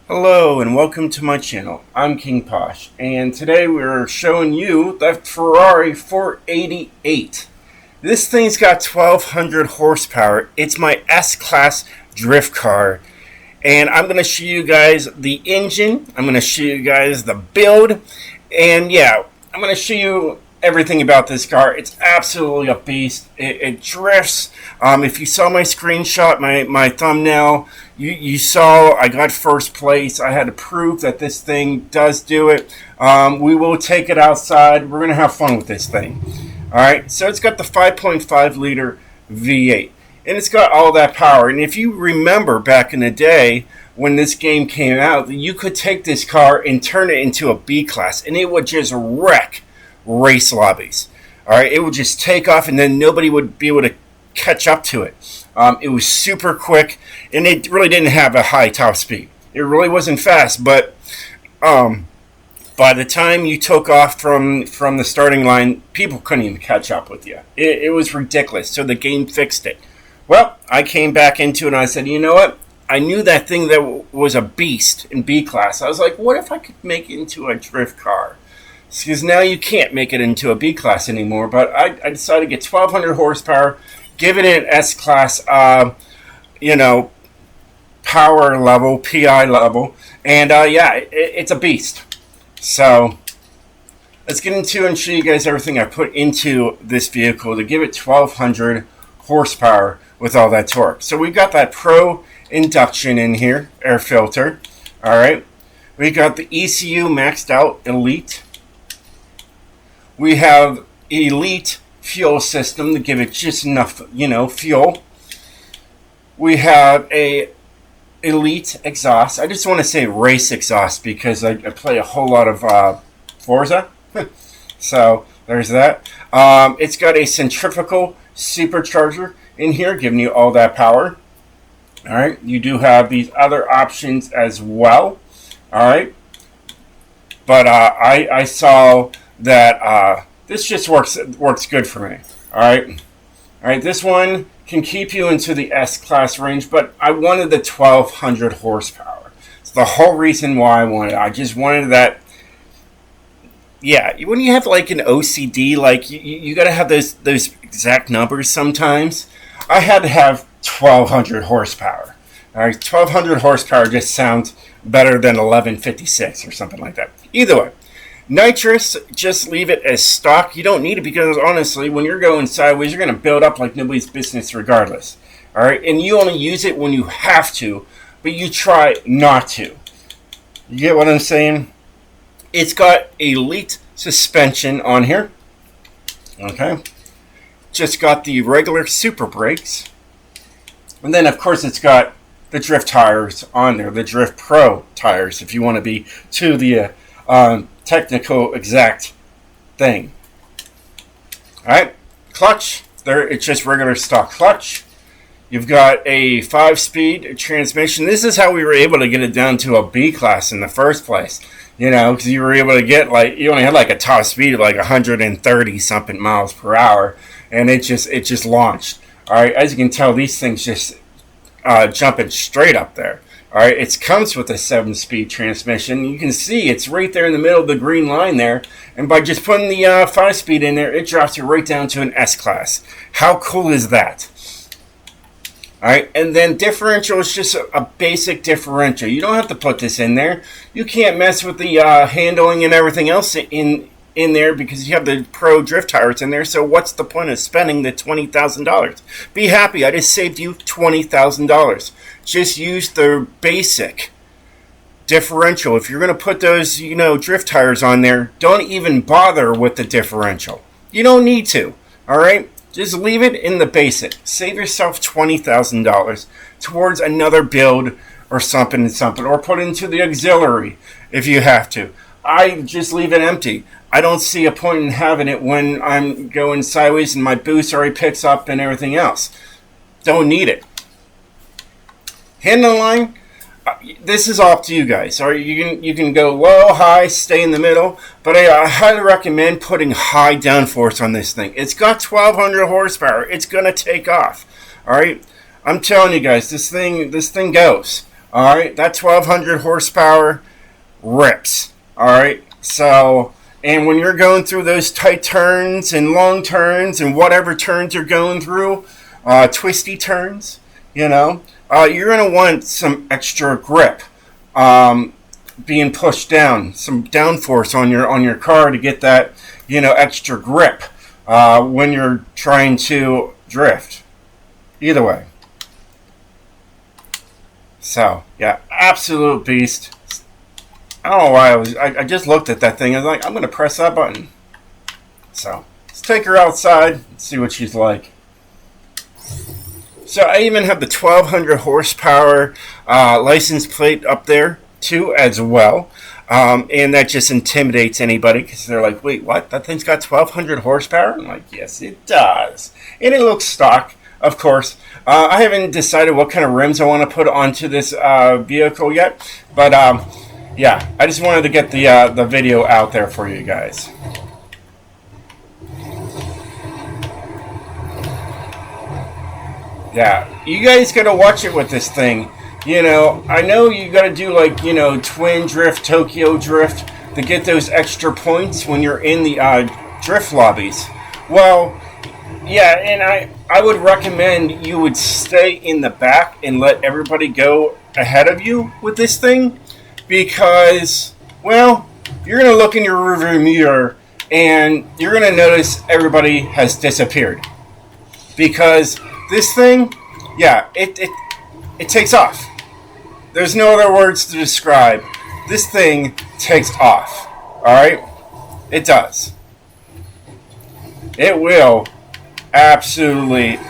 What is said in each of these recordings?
Hello and welcome to my channel. I'm King Posh, and today we're showing you the Ferrari 488. This thing's got 1200 horsepower. It's my S-Class drift car, and I'm going to show you guys the engine. I'm going to show you guys the build, and yeah, I'm going to show you everything about this car. It's absolutely a beast. It drifts. If you saw my screenshot, my thumbnail, you saw I got first place. I had to prove that this thing does do it. We will take it outside. We're going to have fun with this thing. Alright, so it's got the 5.5 liter V8. And it's got all that power. And if you remember back in the day when this game came out, you could take this car and turn it into a B-Class. And it would just wreck race lobbies. Alright, it would just take off and then nobody would be able to catch up to it. It was super quick and it really didn't have a high top speed. It really wasn't fast, but by the time you took off from the starting line, people couldn't even catch up with you. It was ridiculous, so the game fixed it. Well, I came back into it and I said, you know what? I knew that thing that was a beast in B-Class. I was like, what if I could make it into a drift car? Because now you can't make it into a B-Class anymore. But I decided to get 1200 horsepower, give it an S-Class, power level, PI level. And yeah, it's a beast. So let's get into and show you guys everything I put into this vehicle to give it 1200 horsepower with all that torque. So we've got that Pro induction in here, air filter. All right. We got the ECU maxed out Elite. We have Elite fuel system to give it just enough, fuel. We have a Elite exhaust. I just want to say race exhaust because I play a whole lot of Forza. So there's that. It's got a centrifugal supercharger in here giving you all that power. All right. You do have these other options as well. All right. But I saw that this just works good for me. All right. This one can keep you into the S-Class range, but I wanted the 1200 horsepower. It's the whole reason why I wanted it. I just wanted that. Yeah, when you have like an OCD, like you got to have those exact numbers sometimes. I had to have 1200 horsepower. All right, 1200 horsepower just sounds better than 1156 or something like that. Either way. Nitrous, just leave it as stock. You don't need it because, honestly, when you're going sideways, you're going to build up like nobody's business regardless. All right? And you only use it when you have to, but you try not to. You get what I'm saying? It's got Elite suspension on here. Okay? Just got the regular super brakes. And then, of course, it's got the drift tires on there, the Drift Pro tires, if you want to be to the technical exact thing. Alright, clutch, there it's just regular stock clutch. You've got a 5-speed transmission. This is how we were able to get it down to a B-Class in the first place. Because you were able to get you only had like a top speed of like 130 something miles per hour, and it just launched. Alright, as you can tell, these things just jumping straight up there. All right, it comes with a 7-speed transmission. You can see it's right there in the middle of the green line there. And by just putting the 5-speed in there, it drops you right down to an S-Class. How cool is that? All right, and then differential is just a basic differential. You don't have to put this in there. You can't mess with the handling and everything else in there because you have the Pro drift tires in there. So what's the point of spending the $20,000? Be happy, I just saved you $20,000. Just use the basic differential. If you're going to put those, drift tires on there, don't even bother with the differential. You don't need to. All right? Just leave it in the basic. Save yourself $20,000 towards another build or something, or put into the auxiliary if you have to. I just leave it empty. I don't see a point in having it when I'm going sideways and my boost already picks up and everything else. Don't need it. Handle line, this is up to you guys. Or you can go low, high, stay in the middle. But I highly recommend putting high downforce on this thing. It's got 1200 horsepower. It's gonna take off. All right, I'm telling you guys, this thing goes. All right, that 1200 horsepower rips. All right, so, and when you're going through those tight turns and long turns and whatever turns you're going through, twisty turns, you're going to want some extra grip, being pushed down, some downforce on your car to get that, extra grip, when you're trying to drift. Either way. So, yeah, absolute beast. I don't know why I just looked at that thing. I was like, I'm going to press that button. So, let's take her outside and see what she's like. So, I even have the 1200 horsepower license plate up there, too, as well. And that just intimidates anybody because they're like, wait, what? That thing's got 1200 horsepower? I'm like, yes, it does. And it looks stock, of course. I haven't decided what kind of rims I want to put onto this vehicle yet. But, yeah, I just wanted to get the video out there for you guys. Yeah, you guys got to watch it with this thing. I know you got to do like, twin drift, Tokyo drift to get those extra points when you're in the drift lobbies. Well, yeah, and I would recommend you would stay in the back and let everybody go ahead of you with this thing because, well, you're going to look in your rearview mirror and you're going to notice everybody has disappeared. Because this thing, yeah, it takes off. There's no other words to describe. This thing takes off. Alright? It does. It will absolutely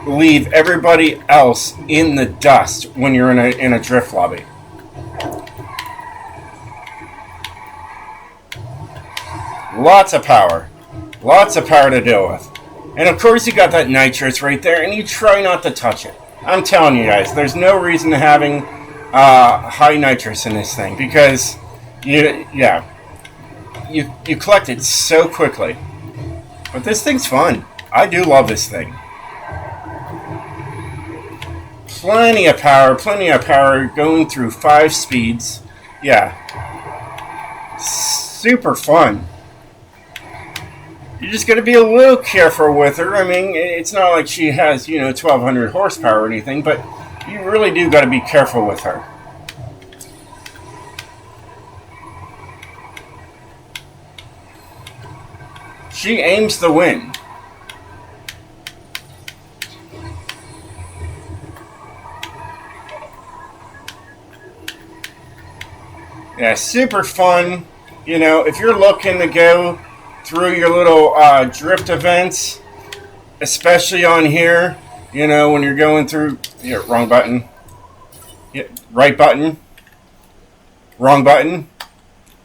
leave everybody else in the dust when you're in a drift lobby. Lots of power. Lots of power to deal with. And of course you got that nitrous right there, and you try not to touch it. I'm telling you guys, there's no reason to having high nitrous in this thing because you collect it so quickly. But this thing's fun. I do love this thing. Plenty of power going through 5 speeds. Yeah. Super fun. You just got to be a little careful with her. I mean, it's not like she has, 1200 horsepower or anything, but you really do got to be careful with her. She aims to win. Yeah, super fun. If you're looking to go through your little drift events, especially on here, when you're going through, wrong button, right button, wrong button,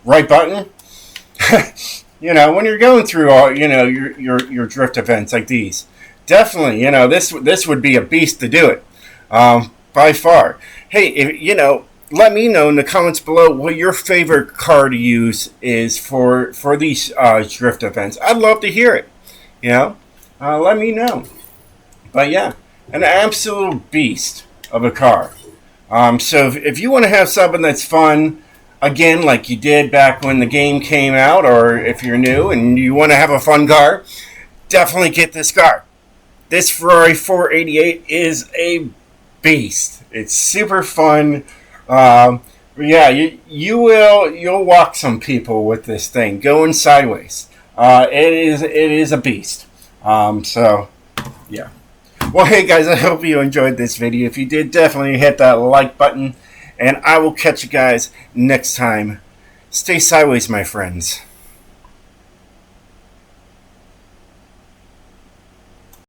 right button. When you're going through all, your drift events like these, definitely, this would be a beast to do it, by far. Hey, if, let me know in the comments below what your favorite car to use is for these drift events. I'd love to hear it. Let me know. But yeah, an absolute beast of a car. So if you want to have something that's fun, again, like you did back when the game came out, or if you're new and you want to have a fun car, definitely get this car. This Ferrari 488 is a beast. It's super fun. Yeah, you'll walk some people with this thing going sideways. It is a beast. So yeah. Well, hey guys, I hope you enjoyed this video. If you did, definitely hit that like button, and I will catch you guys next time. Stay sideways, my friends.